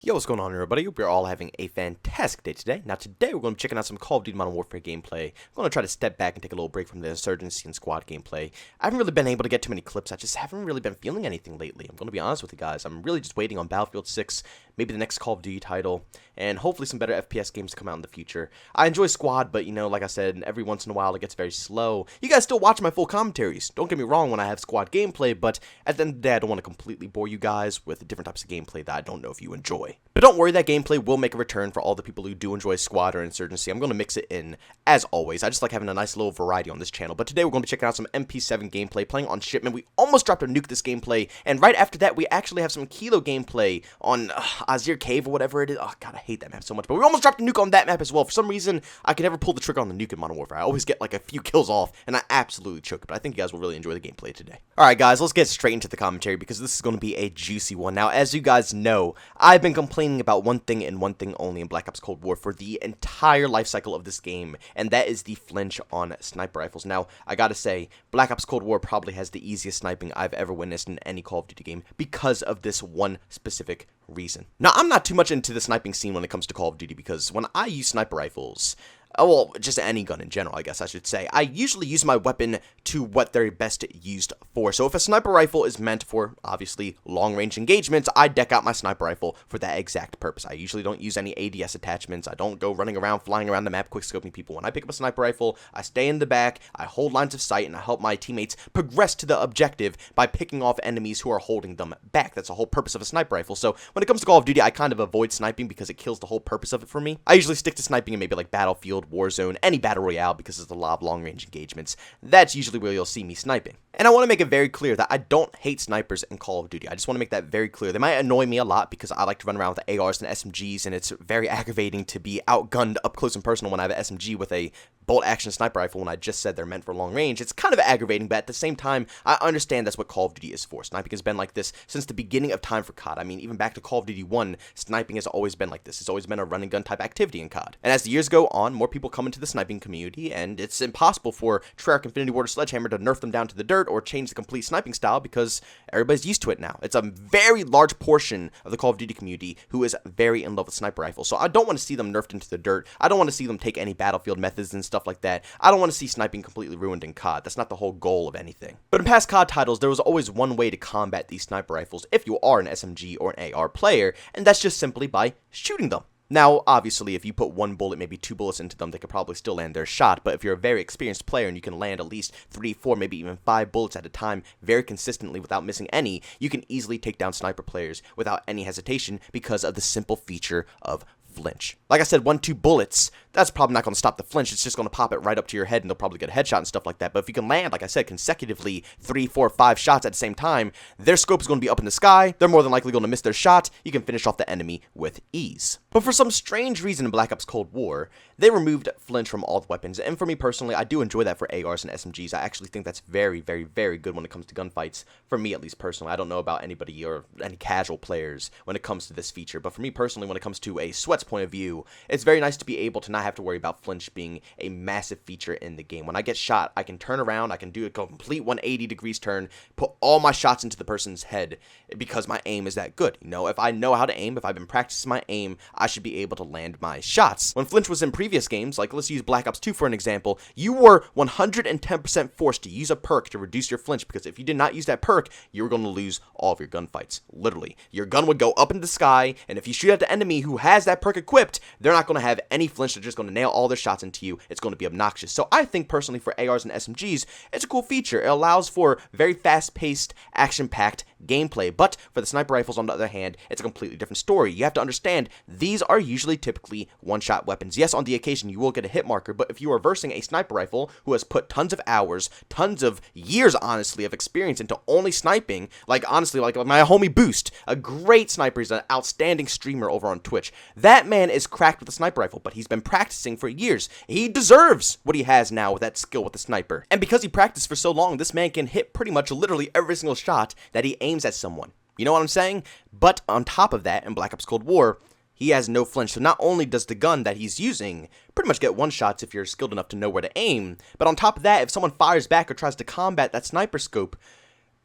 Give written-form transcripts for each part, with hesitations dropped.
Yo, what's going on, everybody? Hope you're all having a fantastic day today. Now, today we're going to be checking out some Call of Duty Modern Warfare gameplay. I'm going to try to step back and take a little break from the Insurgency and Squad gameplay. I haven't really been able to get too many clips. I just haven't really been feeling anything lately. I'm going to be honest with you guys. I'm really just waiting on Battlefield 6, maybe the next Call of Duty title, and hopefully some better FPS games to come out in the future. I enjoy Squad, but, like I said, every once in a while it gets very slow. You guys still watch my full commentaries. Don't get me wrong when I have Squad gameplay, but at the end of the day, I don't want to completely bore you guys with different types of gameplay that I don't know if you enjoy. But don't worry, that gameplay will make a return for all the people who do enjoy Squad or Insurgency. I'm going to mix it in, as always. I just like having a nice little variety on this channel. But today we're going to be checking out some MP7 gameplay, playing on Shipment. We almost dropped a nuke this gameplay, and right after that, we actually have some Kilo gameplay on Azir Cave or whatever it is. Oh, God, I hate that map so much. But we almost dropped a nuke on that map as well. For some reason, I can never pull the trigger on the nuke in Modern Warfare. I always get like a few kills off, and I absolutely choke it. But I think you guys will really enjoy the gameplay today. Alright, guys, let's get straight into the commentary, because this is going to be a juicy one. Now, as you guys know, I've been complaining about one thing and one thing only in Black Ops Cold War for the entire life cycle of this game, and that is the flinch on sniper rifles. Now, I gotta say, Black Ops Cold War probably has the easiest sniping I've ever witnessed in any Call of Duty game because of this one specific reason. Now, I'm not too much into the sniping scene when it comes to Call of Duty, because when I use sniper rifles, well, just any gun in general, I guess I should say, I usually use my weapon to what they're best used for. So if a sniper rifle is meant for, obviously, long-range engagements, I deck out my sniper rifle for that exact purpose. I usually don't use any ADS attachments. I don't go running around, flying around the map, quick-scoping people. When I pick up a sniper rifle, I stay in the back, I hold lines of sight, and I help my teammates progress to the objective by picking off enemies who are holding them back. That's the whole purpose of a sniper rifle. So when it comes to Call of Duty, I kind of avoid sniping because it kills the whole purpose of it for me. I usually stick to sniping in maybe like Battlefield, Warzone, any Battle Royale, because there's a lot of long-range engagements. That's usually where you'll see me sniping. And I want to make it very clear that I don't hate snipers in Call of Duty. I just want to make that very clear. They might annoy me a lot because I like to run around with ARs and SMGs, and it's very aggravating to be outgunned up close and personal when I have an SMG with a bolt-action sniper rifle when I just said they're meant for long range. It's kind of aggravating, but at the same time, I understand that's what Call of Duty is for. Sniping has been like this since the beginning of time for COD. I mean, even back to Call of Duty 1, sniping has always been like this. It's always been a run-and-gun type activity in COD. And as the years go on, more people come into the sniping community, and it's impossible for Treyarch Infinity Ward or Sledgehammer to nerf them down to the dirt or change the complete sniping style because everybody's used to it now. It's a very large portion of the Call of Duty community who is very in love with sniper rifles. So I don't want to see them nerfed into the dirt. I don't want to see them take any battlefield methods and stuff like that. I don't want to see sniping completely ruined in COD. That's not the whole goal of anything. But in past COD titles, there was always one way to combat these sniper rifles if you are an SMG or an AR player, and that's just simply by shooting them. Now, obviously, if you put one bullet, maybe two bullets into them, they could probably still land their shot, but if you're a very experienced player and you can land at least 3, 4, maybe even 5 bullets at a time very consistently without missing any, you can easily take down sniper players without any hesitation because of the simple feature of flinch. Like I said, 1, 2 bullets, that's probably not going to stop the flinch. It's just going to pop it right up to your head and they'll probably get a headshot and stuff like that. But if you can land, like I said, consecutively 3, 4, 5 shots at the same time, their scope is going to be up in the sky. They're more than likely going to miss their shot. You can finish off the enemy with ease. But for some strange reason in Black Ops Cold War, they removed flinch from all the weapons. And for me personally, I do enjoy that for ARs and SMGs. I actually think that's very, very, very good when it comes to gunfights. For me, at least personally. I don't know about anybody or any casual players when it comes to this feature. But for me personally, when it comes to a sweat's point of view, it's very nice to be able to not have to worry about flinch being a massive feature in the game. When I get shot, I can turn around, I can do a complete 180 degrees turn, put all my shots into the person's head because my aim is that good. If I know how to aim, if I've been practicing my aim, I should be able to land my shots. When flinch was in previous games, like let's use Black Ops 2 for an example, you were 110% forced to use a perk to reduce your flinch, because if you did not use that perk, you were going to lose all of your gunfights. Literally. Your gun would go up in the sky, and if you shoot at the enemy who has that perk equipped, they're not going to have any flinch. They're just going to nail all their shots into you. It's going to be obnoxious. So I think personally for ARs and SMGs, it's a cool feature. It allows for very fast-paced, action-packed gameplay. But for the sniper rifles, on the other hand, it's a completely different story. You have to understand, these are usually typically one-shot weapons. Yes, on the occasion, you will get a hit marker, but if you are versing a sniper rifle who has put tons of hours, tons of years, honestly, of experience into only sniping, like, honestly, like my homie Boost, a great sniper, he's an outstanding streamer over on Twitch. That man is cracked with a sniper rifle, but he's been practicing for years. He deserves what he has now with that skill with the sniper. And because he practiced for so long, this man can hit pretty much literally every single shot that he aims at someone. You know what I'm saying? But on top of that, in Black Ops Cold War, he has no flinch. So not only does the gun that he's using pretty much get one-shots if you're skilled enough to know where to aim, but on top of that, if someone fires back or tries to combat that sniper scope,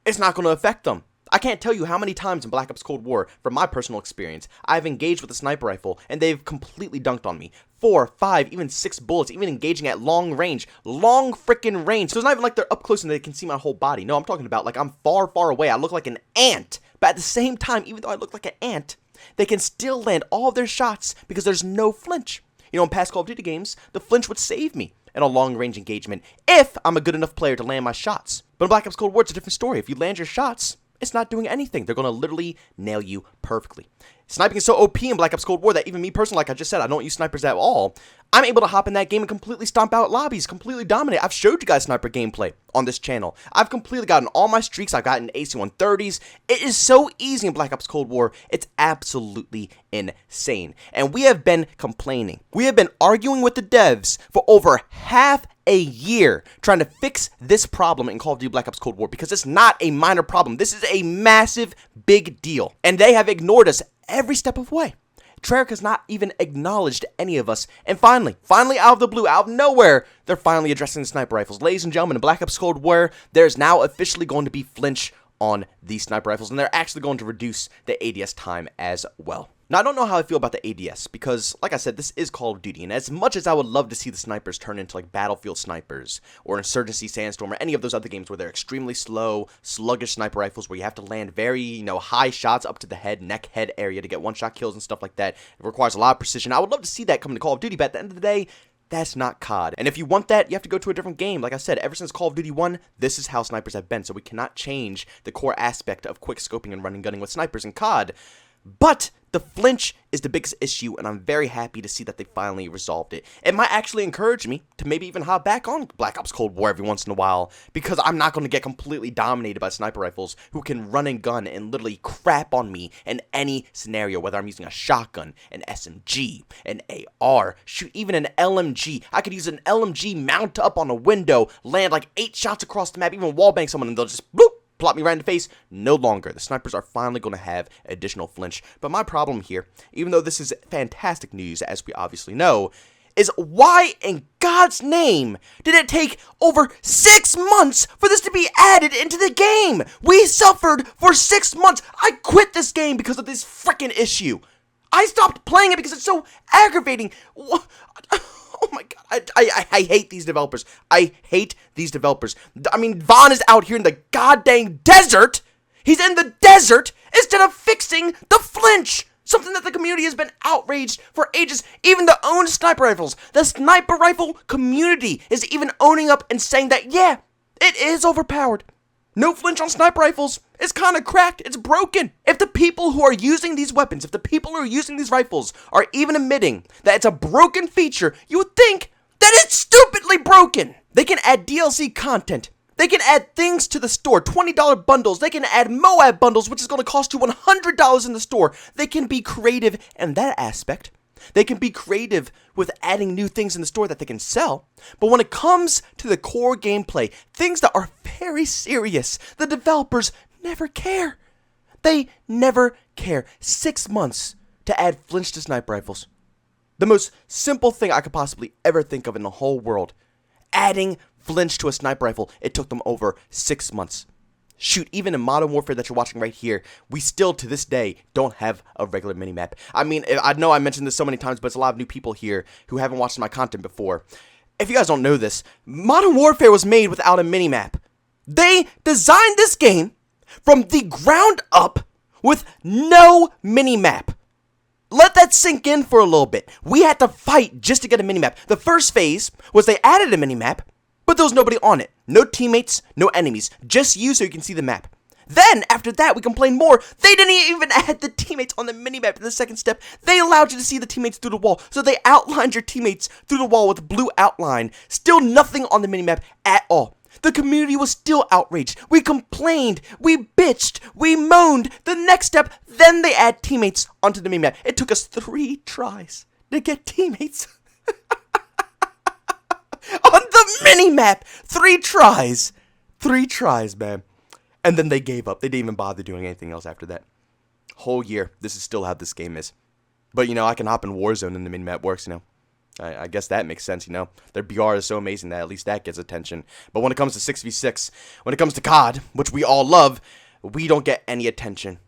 it's not going to affect them. I can't tell you how many times in Black Ops Cold War, from my personal experience, I've engaged with a sniper rifle, and they've completely dunked on me. 4, 5, even 6 bullets, even engaging at long range. Long freaking range. So it's not even like they're up close and they can see my whole body. No, I'm talking about like I'm far, far away. I look like an ant. But at the same time, even though I look like an ant, they can still land all of their shots because there's no flinch. You know, in past Call of Duty games, the flinch would save me in a long-range engagement if I'm a good enough player to land my shots. But in Black Ops Cold War, it's a different story. If you land your shots, it's not doing anything. They're going to literally nail you perfectly. Sniping is so OP in Black Ops Cold War that even me personally, like I just said, I don't use snipers at all. I'm able to hop in that game and completely stomp out lobbies, completely dominate. I've showed you guys sniper gameplay on this channel. I've completely gotten all my streaks. I've gotten AC-130s. It is so easy in Black Ops Cold War. It's absolutely insane. And we have been complaining. We have been arguing with the devs for over half a year trying to fix this problem in Call of Duty Black Ops Cold War because it's not a minor problem. This is a massive, big deal. And they have ignored us every step of the way. Treyarch has not even acknowledged any of us. And finally, out of the blue, out of nowhere, they're finally addressing the sniper rifles. Ladies and gentlemen, in Black Ops Cold War, there's now officially going to be flinch on these sniper rifles, and they're actually going to reduce the ADS time as well. Now, I don't know how I feel about the ADS, because, like I said, this is Call of Duty, and as much as I would love to see the snipers turn into, like, Battlefield snipers, or Insurgency Sandstorm, or any of those other games where they're extremely slow, sluggish sniper rifles, where you have to land very, high shots up to the head, neck, head area to get one-shot kills and stuff like that. It requires a lot of precision. I would love to see that come to Call of Duty, but at the end of the day, that's not COD. And if you want that, you have to go to a different game. Like I said, ever since Call of Duty 1, this is how snipers have been, so we cannot change the core aspect of quick scoping and running gunning with snipers in COD. But the flinch is the biggest issue, and I'm very happy to see that they finally resolved it. It might actually encourage me to maybe even hop back on Black Ops Cold War every once in a while, because I'm not going to get completely dominated by sniper rifles who can run and gun and literally crap on me in any scenario, whether I'm using a shotgun, an SMG, an AR, shoot, even an LMG. I could use an LMG, mount up on a window, land like 8 shots across the map, even wallbang someone, and they'll just bloop, plop me right in the face. No longer. The snipers are finally going to have additional flinch. But my problem here, even though this is fantastic news, as we obviously know, is why in God's name did it take over 6 months for this to be added into the game? We suffered for 6 months. I quit this game because of this freaking issue. I stopped playing it because it's so aggravating. Oh my god, I hate these developers. I hate these developers. I mean, Vaughn is out here in the goddamn desert. He's in the desert instead of fixing the flinch. Something that the community has been outraged for ages. Even the own sniper rifles. The sniper rifle community is even owning up and saying that, yeah, it is overpowered. No flinch on sniper rifles. It's kind of cracked. It's broken. If the people who are using these weapons, if the people who are using these rifles are even admitting that it's a broken feature, you would think that it's stupidly broken. They can add DLC content. They can add things to the store, $20 bundles. They can add Moab bundles, which is going to cost you $100 in the store. They can be creative in that aspect. They can be creative with adding new things in the store that they can sell. But when it comes to the core gameplay, things that are very serious, the developers never care. They never care. 6 months to add flinch to sniper rifles. The most simple thing I could possibly ever think of in the whole world. Adding flinch to a sniper rifle, it took them over 6 months. Shoot, even in Modern Warfare that you're watching right here, we still, to this day, don't have a regular minimap. I mean, I know I mentioned this so many times, but it's a lot of new people here who haven't watched my content before. If you guys don't know this, Modern Warfare was made without a minimap. They designed this game from the ground up with no minimap. Let that sink in for a little bit. We had to fight just to get a minimap. The first phase was they added a minimap, but there was nobody on it. No teammates, no enemies. Just you so you can see the map. Then, after that, we complained more. They didn't even add the teammates on the minimap in the second step. They allowed you to see the teammates through the wall. So they outlined your teammates through the wall with a blue outline. Still nothing on the minimap at all. The community was still outraged. We complained. We bitched. We moaned. The next step, then they add teammates onto the minimap. It took us 3 tries to get teammates on the minimap. 3 tries. 3 tries, man. And then they gave up. They didn't even bother doing anything else after that. Whole year, this is still how this game is. But, I can hop in Warzone and the minimap works, I guess that makes sense, Their BR is so amazing that at least that gets attention. But when it comes to 6v6, when it comes to COD, which we all love, we don't get any attention.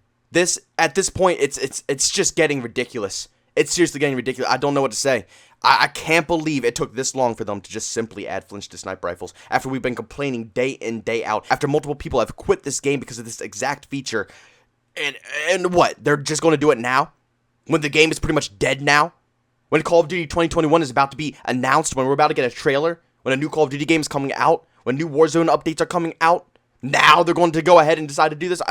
At this point, it's just getting ridiculous. It's seriously getting ridiculous. I don't know what to say. I can't believe it took this long for them to just simply add flinch to sniper rifles after we've been complaining day in, day out, after multiple people have quit this game because of this exact feature. And what? They're just going to do it now? When the game is pretty much dead now? When Call of Duty 2021 is about to be announced, when we're about to get a trailer, when a new Call of Duty game is coming out, when new Warzone updates are coming out? Now they're going to go ahead and decide to do this?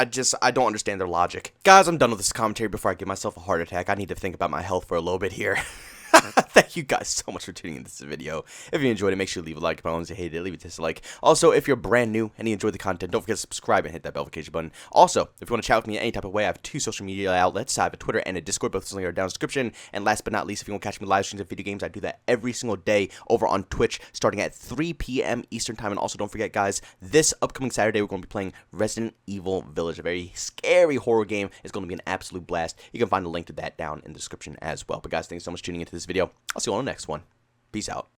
I don't understand their logic. Guys, I'm done with this commentary before I give myself a heart attack. I need to think about my health for a little bit here. Thank you guys so much for tuning in to this video. If you enjoyed it, make sure to leave a like. If you hated it, leave a dislike. Also, if you're brand new and you enjoy the content, don't forget to subscribe and hit that notification button. Also, if you want to chat with me in any type of way, I have 2 social media outlets. I have a Twitter and a Discord. Both links are down in the description. And last but not least, if you want to catch me live streams of video games, I do that every single day over on Twitch, starting at 3 p.m. Eastern Time. And also, don't forget, guys, this upcoming Saturday, we're going to be playing Resident Evil Village, a very scary horror game. It's going to be an absolute blast. You can find the link to that down in the description as well. But guys, thanks so much for tuning into this video. I'll see you on the next one. Peace out.